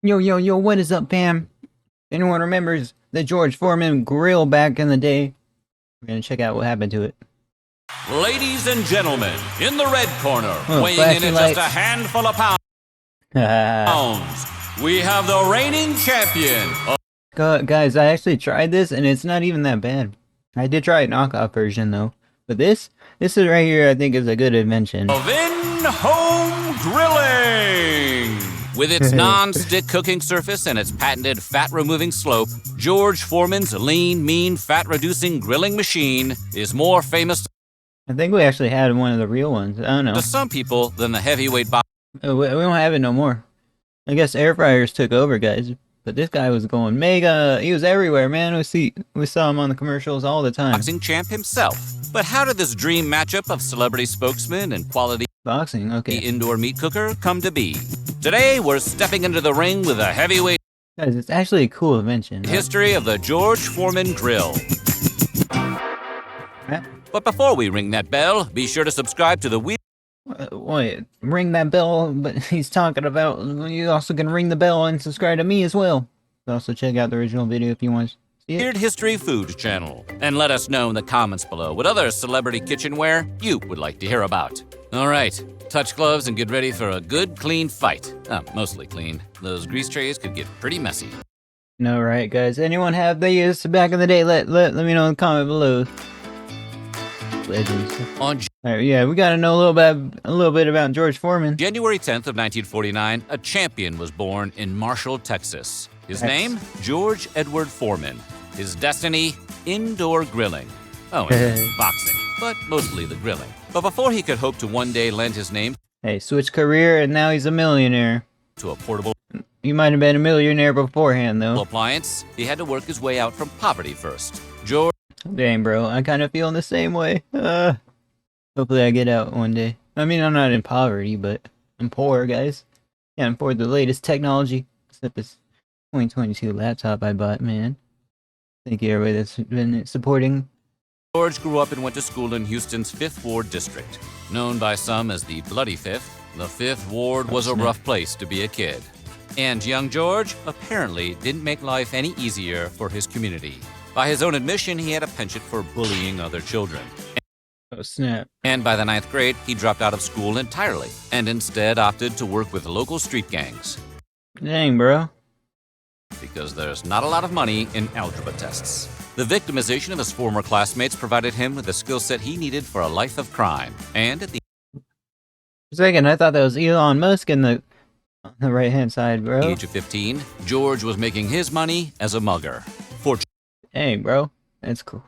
Yo, yo, yo, what is up, fam? Anyone remembers the George Foreman Grill back in the day? We're gonna check out what happened to it. Ladies and gentlemen, in the red corner, Oh, weighing in at flashing just a lights. handful of pounds, we have the reigning champion. Guys, I actually tried this, and it's not even that bad. I did try a knockoff version, though. But this is right here, I think, is a good invention. Of in-home grilling. With its non-stick cooking surface and its patented fat-removing slope, George Foreman's lean, mean, fat-reducing grilling machine is more famous I think we actually had one of the real ones. I don't know. to some people than the heavyweight box. We don't have it no more. I guess air fryers took over, guys. But this guy was going mega. He was everywhere, man. We saw him on the commercials all the time. Boxing champ himself. But how did this dream matchup of celebrity spokesman and quality Boxing, okay. indoor meat cooker come to be? Today, we're stepping into the ring with a heavyweight Guys, it's actually a cool invention. history of the George Foreman Grill. Right? But before we ring that bell, be sure to subscribe to the Wait, ring that bell, but he's talking about you also can ring the bell and subscribe to me as well. Also check out the original video if you want to see it. Weird History Food channel. And let us know in the comments below what other celebrity kitchenware you would like to hear about. All right, touch gloves and get ready for a good, clean fight. Mostly clean. Those grease trays could get pretty messy. No, right, guys. Anyone have these back in the day? Let me know in the comment below. Legends. On Alright, yeah, we gotta know a little bit about George Foreman. January 10th of 1949, a champion was born in Marshall, Texas. His name, George Edward Foreman. His destiny, indoor grilling. Oh, and boxing, but mostly the grilling. But before he could hope to one day lend his name Hey, switched career and now he's a millionaire. to a portable He might have been a millionaire beforehand, though. appliance, he had to work his way out from poverty first. George Dang, bro, I kind of feel the same way. Hopefully I get out one day. I mean, I'm not in poverty, but I'm poor, guys. Can't afford the latest technology. Except this 2022 laptop I bought, man. Thank you, everybody that's been supporting. George grew up and went to school in Houston's 5th Ward District. Known by some as the Bloody Fifth, the 5th Ward was a rough place to be a kid. And young George apparently didn't make life any easier for his community. By his own admission, he had a penchant for bullying other children. Oh, snap. And by the 9th grade, he dropped out of school entirely and instead opted to work with local street gangs. Dang, bro. Because there's not a lot of money in algebra tests. The victimization of his former classmates provided him with the skill set he needed for a life of crime. And at the For a second, I thought that was Elon Musk on the right-hand side, bro. age of 15, George was making his money as a mugger. Dang, bro. That's cool.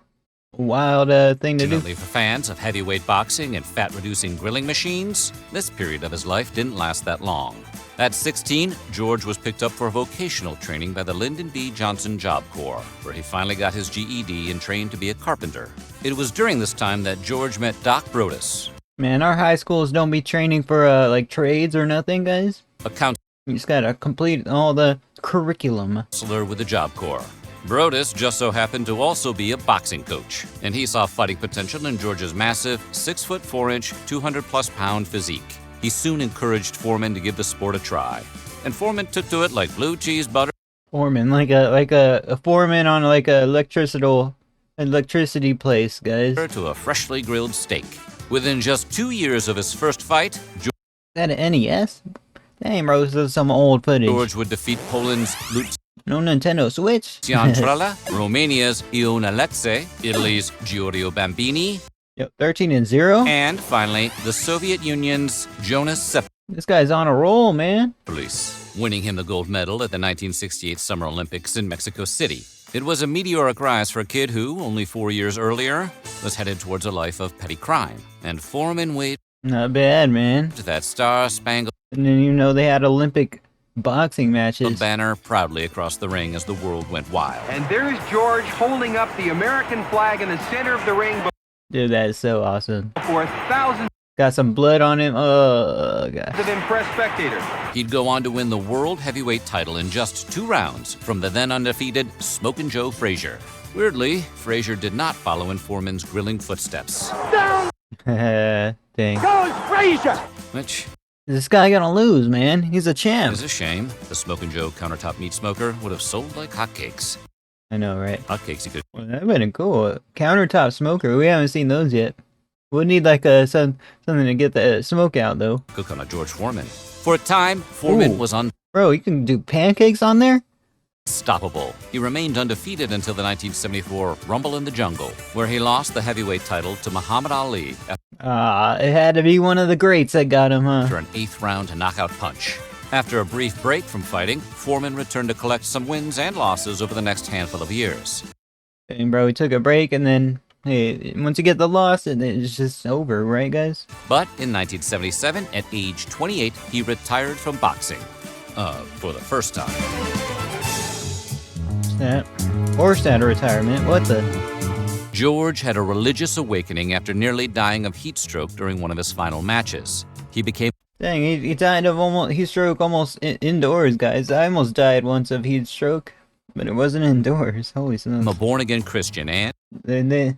Wild thing to do. Fortunately for fans of heavyweight boxing and fat-reducing grilling machines, this period of his life didn't last that long. At 16, George was picked up for vocational training by the Lyndon B. Johnson Job Corps, where he finally got his GED and trained to be a carpenter. It was during this time that George met Doc Brodus, Man, our high schools don't be training for, like, trades or nothing, guys. a counselor You just gotta complete all the curriculum. with the Job Corps. Brodus just so happened to also be a boxing coach, and he saw fighting potential in George's massive 6'4", 200-plus pound physique. He soon encouraged Foreman to give the sport a try, and Foreman took to it like blue cheese butter Foreman, like a foreman on like a electricity place, guys. Is to a freshly grilled steak. Within just 2 years of his first fight, that an NES? Dang, bro, this is some old footage. George would defeat Poland's No Nintendo Switch. Lucian Trella, Romania's Iona Lecce, Italy's Giorgio Bambini, Yep, 13-0. and finally, the Soviet Union's Jonas This guy's on a roll, man. Police, winning him the gold medal at the 1968 Summer Olympics in Mexico City. It was a meteoric rise for a kid who, only 4 years earlier, was headed towards a life of petty crime. And Foreman waved Not bad, man. that star-spangled And then you know they had Olympic boxing matches. banner proudly across the ring as the world went wild. And there's George holding up the American flag in the center of the ring Dude, that is so awesome. for thousands Got some blood on him. Oh, God. of impressed spectators. He'd go on to win the world heavyweight title in just 2 rounds from the then undefeated Smokin' Joe Frazier. Weirdly, Frazier did not follow in Foreman's grilling footsteps, Dang. Goes Frazier! which This guy gonna lose, man. He's a champ. It's a shame. The Smokin' Joe countertop meat smoker would have sold like hotcakes. I know, right? Hotcakes you could Well, that'd been cool. Countertop smoker. We haven't seen those yet. We'll need like something to get the smoke out, though. cook on a George Foreman. For a time, Foreman Ooh. was Bro, you can do pancakes on there? unstoppable. He remained undefeated until the 1974 Rumble in the Jungle, where he lost the heavyweight title to Muhammad Ali It had to be one of the greats that got him, huh? after an 8th-round knockout punch. After a brief break from fighting, Foreman returned to collect some wins and losses over the next handful of years. And bro, he took a break, and then, hey, once you get the loss, it's just over, right, guys? But in 1977, at age 28, he retired from boxing. For the first time. Snap. Forced out of retirement. What the? George had a religious awakening after nearly dying of heat stroke during one of his final matches. He became Dang, he died of heat stroke almost indoors, guys. I almost died once of heat stroke, but it wasn't indoors. Holy smokes. a born-again Christian and They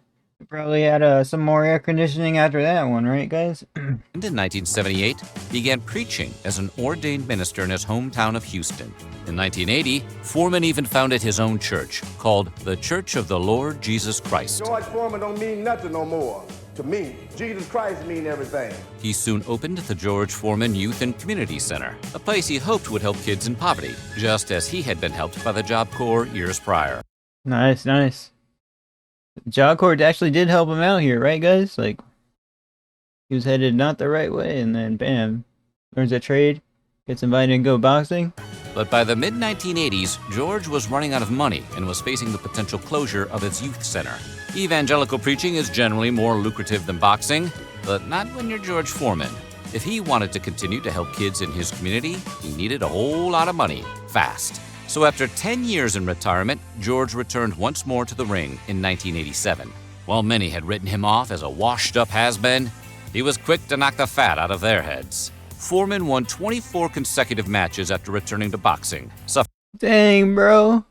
probably had some more air conditioning after that one, right, guys? in 1978 began preaching as an ordained minister in his hometown of Houston. In 1980, Foreman even founded his own church called the Church of the Lord Jesus Christ. George Foreman don't mean nothing no more. To me, Jesus Christ mean everything. He soon opened the George Foreman Youth and Community Center, a place he hoped would help kids in poverty, just as he had been helped by the Job Corps years prior. Nice, nice. Job Corps actually did help him out here, right, guys? Like, he was headed not the right way, and then bam, learns a trade, gets invited to go boxing. But by the mid-1980s, George was running out of money and was facing the potential closure of his youth center. Evangelical preaching is generally more lucrative than boxing, but not when you're George Foreman. If he wanted to continue to help kids in his community, he needed a whole lot of money, fast. So after 10 years in retirement, George returned once more to the ring in 1987. While many had written him off as a washed-up has-been, he was quick to knock the fat out of their heads. Foreman won 24 consecutive matches after returning to boxing. Dang, bro.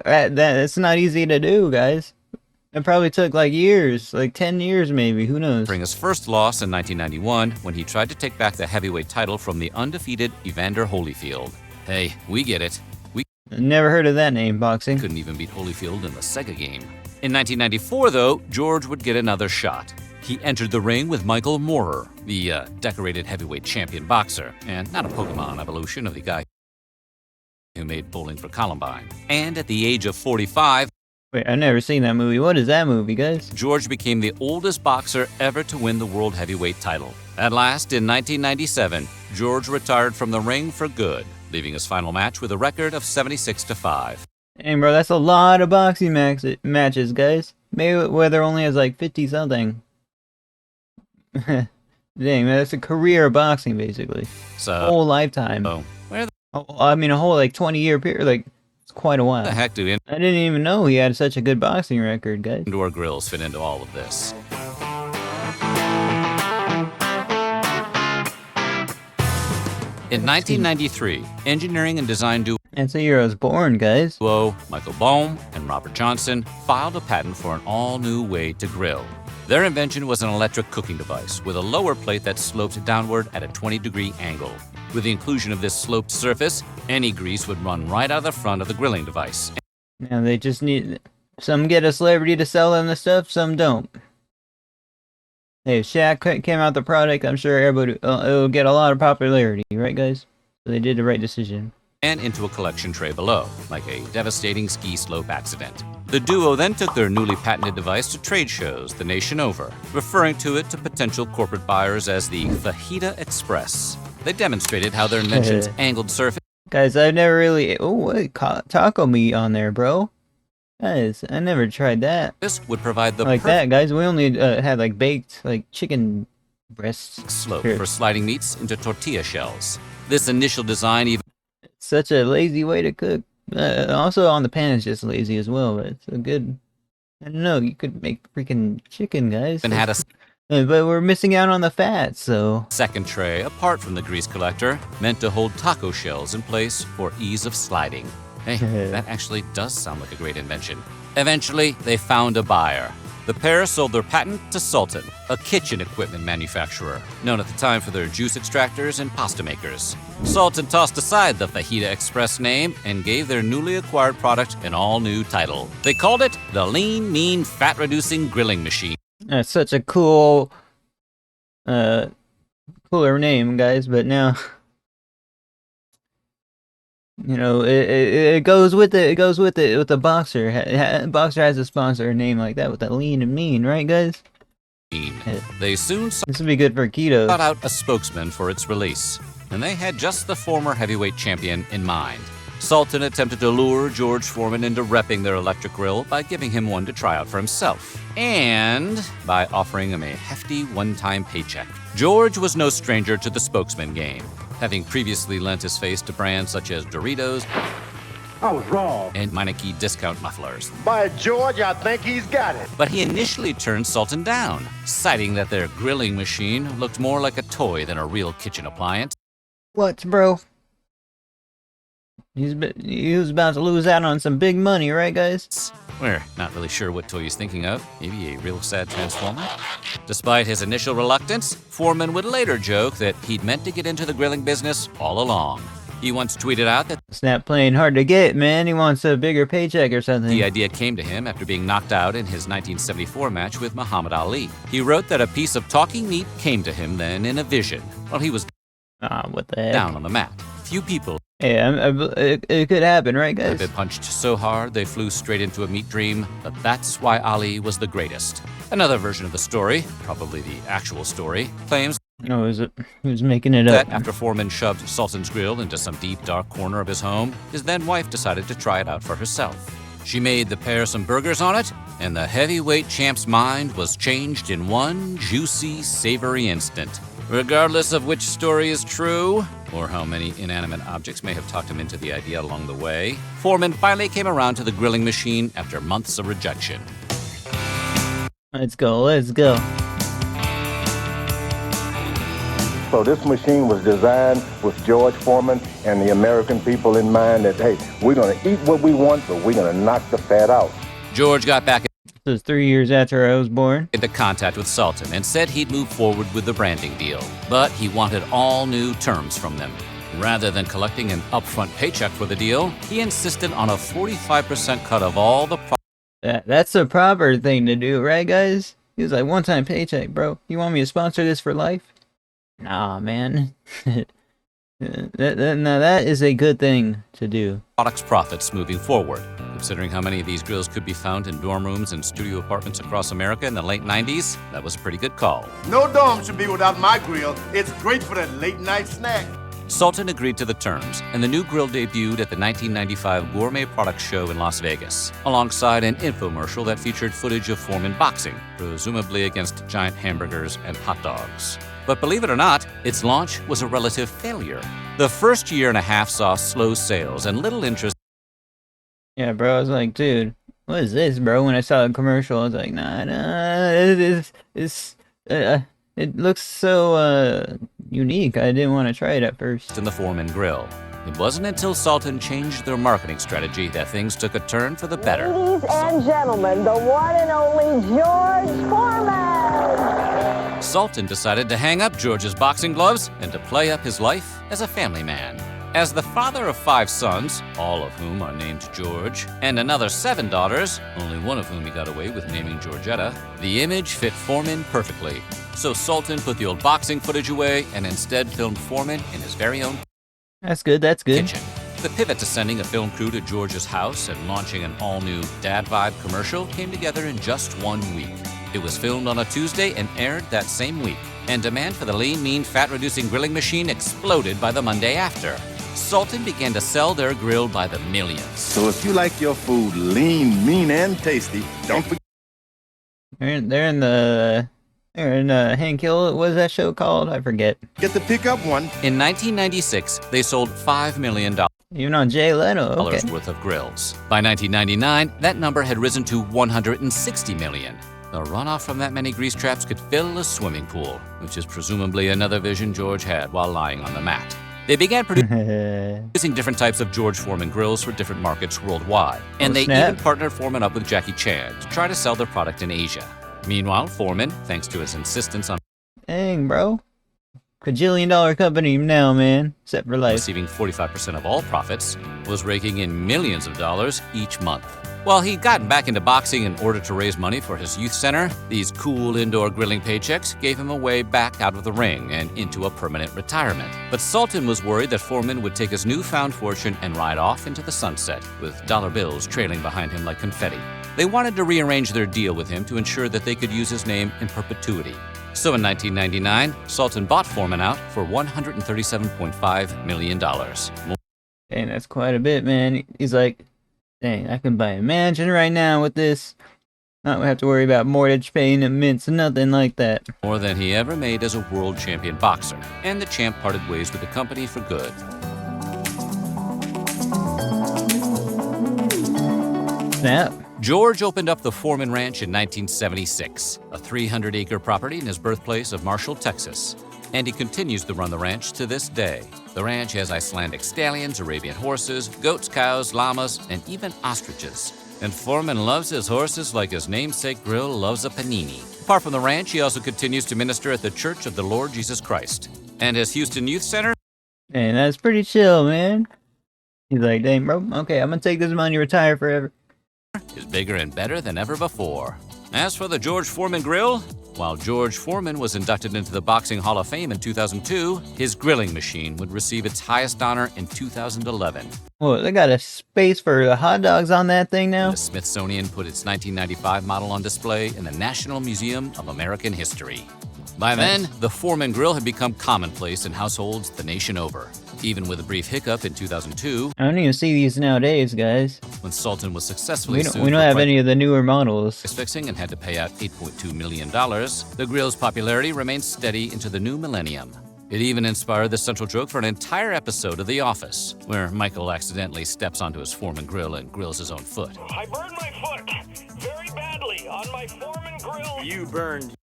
That's not easy to do, guys. It probably took like years, like 10 years maybe, who knows? Suffering his first loss in 1991 when he tried to take back the heavyweight title from the undefeated Evander Holyfield. Hey, we get it. We Never heard of that name, boxing. couldn't even beat Holyfield in the Sega game. In 1994, though, George would get another shot. He entered the ring with Michael Moorer, the decorated heavyweight champion boxer, and not a Pokemon evolution of the guy who made Bowling for Columbine. And at the age of 45, Wait, I've never seen that movie. What is that movie, guys? George became the oldest boxer ever to win the world heavyweight title. At last, in 1997, George retired from the ring for good, leaving his final match with a record of 76-5. Dang, bro, that's a lot of boxing matches, guys. Mayweather only has like 50-something. Dang, man, that's a career of boxing, basically. So, Whole lifetime. where I mean, a whole like 20-year period. Like, it's quite a while. the heck do I didn't even know he had such a good boxing record, guys. indoor grills fit into all of this? In 1993, engineering and design That's the year I was born, guys. duo Michael Bohm and Robert Johnson filed a patent for an all-new way to grill. Their invention was an electric cooking device with a lower plate that sloped downward at a 20-degree angle. With the inclusion of this sloped surface, any grease would run right out of the front of the grilling device. Now they just need... Some get a celebrity to sell them the stuff, some don't. Hey, if Shaq came out the product, I'm sure everybody... it'll get a lot of popularity, right, guys? So they did the right decision. And into a collection tray below, like a devastating ski slope accident. The duo then took their newly patented device to trade shows the nation over, referring to it to potential corporate buyers as the Fajita Express. They demonstrated how their invention's angled surface Guys, I've never really... Oh, wait, taco meat on there, bro. Guys, I never tried that. would provide the Like that, guys. We only had like baked, like chicken breasts. slope Here. for sliding meats into tortilla shells. This initial design even Such a lazy way to cook. Also on the pan is just lazy as well, but it's a good... I don't know, you could make freaking chicken, guys. had a But we're missing out on the fat, so... second tray apart from the grease collector, meant to hold taco shells in place for ease of sliding. Hey, that actually does sound like a great invention. Eventually, they found a buyer. The pair sold their patent to Sultan, a kitchen equipment manufacturer, known at the time for their juice extractors and pasta makers. Sultan tossed aside the Fajita Express name and gave their newly acquired product an all-new title. They called it the Lean, Mean, Fat-Reducing Grilling Machine. That's such a cool, cooler name, guys, but now, you know, it goes with it. It goes with it with the Boxer. Boxer has a sponsor name like that with the Lean and Mean, right, guys? They soon This would be good for keto. sought out a spokesman for its release, and they had just the former heavyweight champion in mind. Sultan attempted to lure George Foreman into repping their electric grill by giving him one to try out for himself, and by offering him a hefty one-time paycheck. George was no stranger to the spokesman game, having previously lent his face to brands such as Doritos I was wrong. and Meineke discount mufflers. By George, I think he's got it. But he initially turned Sultan down, citing that their grilling machine looked more like a toy than a real kitchen appliance. What, bro? He was about to lose out on some big money, right, guys? We're not really sure what toy he's thinking of. Maybe a real sad Transformer? Despite his initial reluctance, Foreman would later joke that he'd meant to get into the grilling business all along. He once tweeted out that Snap playing hard to get, man. He wants a bigger paycheck or something. the idea came to him after being knocked out in his 1974 match with Muhammad Ali. He wrote that a piece of talking meat came to him then in a vision while he was What the heck? down on the mat. Few people Yeah, it could happen, right, have guys? been punched so hard they flew straight into a meat dream, but that's why Ali was the greatest. Another version of the story, probably the actual story, claims No, he was making it up. that after Foreman shoved Sultan's grill into some deep, dark corner of his home, his then-wife decided to try it out for herself. She made the pair some burgers on it, and the heavyweight champ's mind was changed in one juicy, savory instant. Regardless of which story is true, or how many inanimate objects may have talked him into the idea along the way, Foreman finally came around to the grilling machine after months of rejection. Let's go, let's go. So this machine was designed with George Foreman and the American people in mind that, hey, we're going to eat what we want, but we're going to knock the fat out. George got back This was 3 years after I was born. into contact with Sultan and said he'd move forward with the branding deal, but he wanted all new terms from them. Rather than collecting an upfront paycheck for the deal, he insisted on a 45% cut of all the That's the proper thing to do, right, guys? He was like, one-time paycheck, bro. You want me to sponsor this for life? Nah, man. Now that is a good thing to do. product's profits moving forward. Considering how many of these grills could be found in dorm rooms and studio apartments across America in the late 90s, that was a pretty good call. No dorm should be without my grill. It's great for that late night snack. Sultan agreed to the terms, and the new grill debuted at the 1995 Gourmet Products Show in Las Vegas, alongside an infomercial that featured footage of Foreman boxing, presumably against giant hamburgers and hot dogs. But believe it or not, its launch was a relative failure. The first year and a half saw slow sales and little interest Yeah, bro, I was like, dude, what is this, bro? When I saw the commercial, I was like, nah, it looks so, unique. I didn't want to try it at first. in the Foreman grill. It wasn't until Sultan changed their marketing strategy that things took a turn for the better. Ladies and gentlemen, the one and only George Foreman. Sultan decided to hang up George's boxing gloves and to play up his life as a family man. As the father of 5 sons, all of whom are named George, and another 7 daughters, only one of whom he got away with naming Georgetta, the image fit Foreman perfectly. So Sultan put the old boxing footage away and instead filmed Foreman in his very own That's good, that's good. kitchen. The pivot to sending a film crew to George's house and launching an all-new Dad Vibe commercial came together in just 1 week. It was filmed on a Tuesday and aired that same week, and demand for the lean, mean, fat-reducing grilling machine exploded by the Monday after. Sultan began to sell their grill by the millions. So if you like your food lean, mean, and tasty, don't forget. They're in Hank Hill. What is that show called? I forget. Get to pick up one. In 1996, they sold $5 million Even on Jay Leno. Okay. worth of grills. By 1999, that number had risen to $160 million. The runoff from that many grease traps could fill a swimming pool, which is presumably another vision George had while lying on the mat. They began Oh, producing different types of George Foreman grills for different markets worldwide. And they snap. even partnered Foreman up with Jackie Chan to try to sell their product in Asia. Meanwhile, Foreman, thanks to his insistence on Dang, bro. $1 company now, man. Set for life. receiving 45% of all profits, was raking in millions of dollars each month. While he'd gotten back into boxing in order to raise money for his youth center, these cool indoor grilling paychecks gave him a way back out of the ring and into a permanent retirement. But Sultan was worried that Foreman would take his newfound fortune and ride off into the sunset, with dollar bills trailing behind him like confetti. They wanted to rearrange their deal with him to ensure that they could use his name in perpetuity. So in 1999, Sultan bought Foreman out for $137.5 million. Dang, that's quite a bit, man. He's like, dang, I can buy a mansion right now with this. Not have to worry about mortgage payments, nothing like that. More than he ever made as a world champion boxer. And the champ parted ways with the company for good. Snap. George opened up the Foreman Ranch in 1976, a 300-acre property in his birthplace of Marshall, Texas. And he continues to run the ranch to this day. The ranch has Icelandic stallions, Arabian horses, goats, cows, llamas, and even ostriches. And Foreman loves his horses like his namesake grill loves a panini. Apart from the ranch, he also continues to minister at the Church of the Lord Jesus Christ. And his Houston Youth Center Dang, that's pretty chill, man. He's like, dang, bro, okay, I'm gonna take this money, retire forever. is bigger and better than ever before. As for the George Foreman Grill, while George Foreman was inducted into the Boxing Hall of Fame in 2002, his grilling machine would receive its highest honor in 2011. Well, they got a space for the hot dogs on that thing now? The Smithsonian put its 1995 model on display in the National Museum of American History. By then, the Foreman Grill had become commonplace in households the nation over, even with a brief hiccup in 2002 I don't even see these nowadays, guys. when Sultan was successfully We sued don't for have price any of the newer models. fixing and had to pay out $8.2 million. The grill's popularity remained steady into the new millennium. It even inspired the central joke for an entire episode of The Office, where Michael accidentally steps onto his Foreman Grill and grills his own foot. I burned my foot very badly on my Foreman Grill. You burned.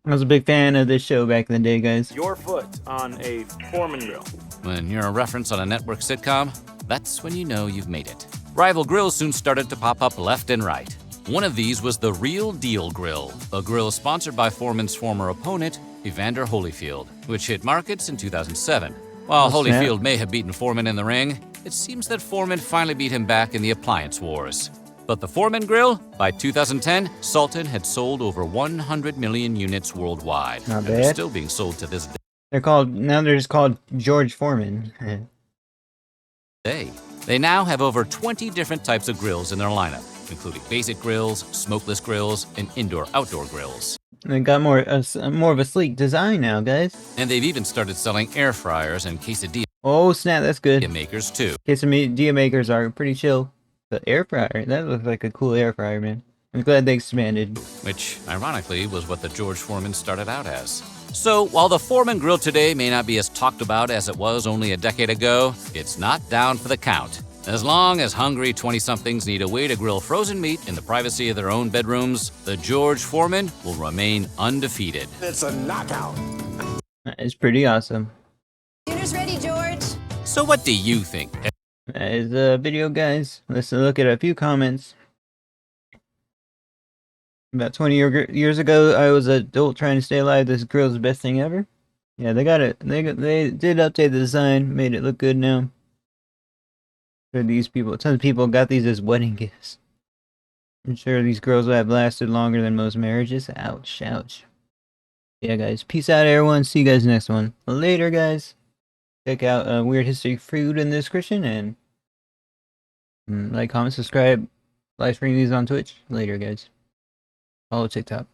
I was a big fan of this show back in the day, guys. Your foot on a Foreman Grill. When you're a reference on a network sitcom, that's when you know you've made it. Rival grills soon started to pop up left and right. One of these was the Real Deal Grill, a grill sponsored by Foreman's former opponent, Evander Holyfield, which hit markets in 2007. While Oh, snap. Holyfield may have beaten Foreman in the ring, it seems that Foreman finally beat him back in the appliance wars. But the Foreman Grill, by 2010, Sultan had sold over 100 million units worldwide. Not And they're bad. still being sold to this They're just called George Foreman. day. They now have over 20 different types of grills in their lineup, including basic grills, smokeless grills, and indoor-outdoor grills. They got more of a sleek design now, guys. And they've even started selling air fryers and quesadilla Oh snap, that's good. makers too. Quesadilla makers are pretty chill. The air fryer, that looks like a cool air fryer, man. I'm glad they expanded. Which, ironically, was what the George Foreman started out as. So, while the Foreman Grill today may not be as talked about as it was only a decade ago, it's not down for the count. As long as hungry 20-somethings need a way to grill frozen meat in the privacy of their own bedrooms, the George Foreman will remain undefeated. It's a knockout. That is pretty awesome. Dinner's ready, George. So what do you think? That is the video, guys. Let's look at a few comments. About 20 years ago, I was an adult trying to stay alive. This grill's the best thing ever. Yeah, they got it. They did update the design, made it look good now. For these people, tons of people got these as wedding gifts. I'm sure these grills will have lasted longer than most marriages. Ouch, ouch. Yeah, guys. Peace out, everyone. See you guys next one. Later, guys. Check out Weird History Food in the description and like, comment, subscribe, live stream these on Twitch. Later, guys. Follow TikTok.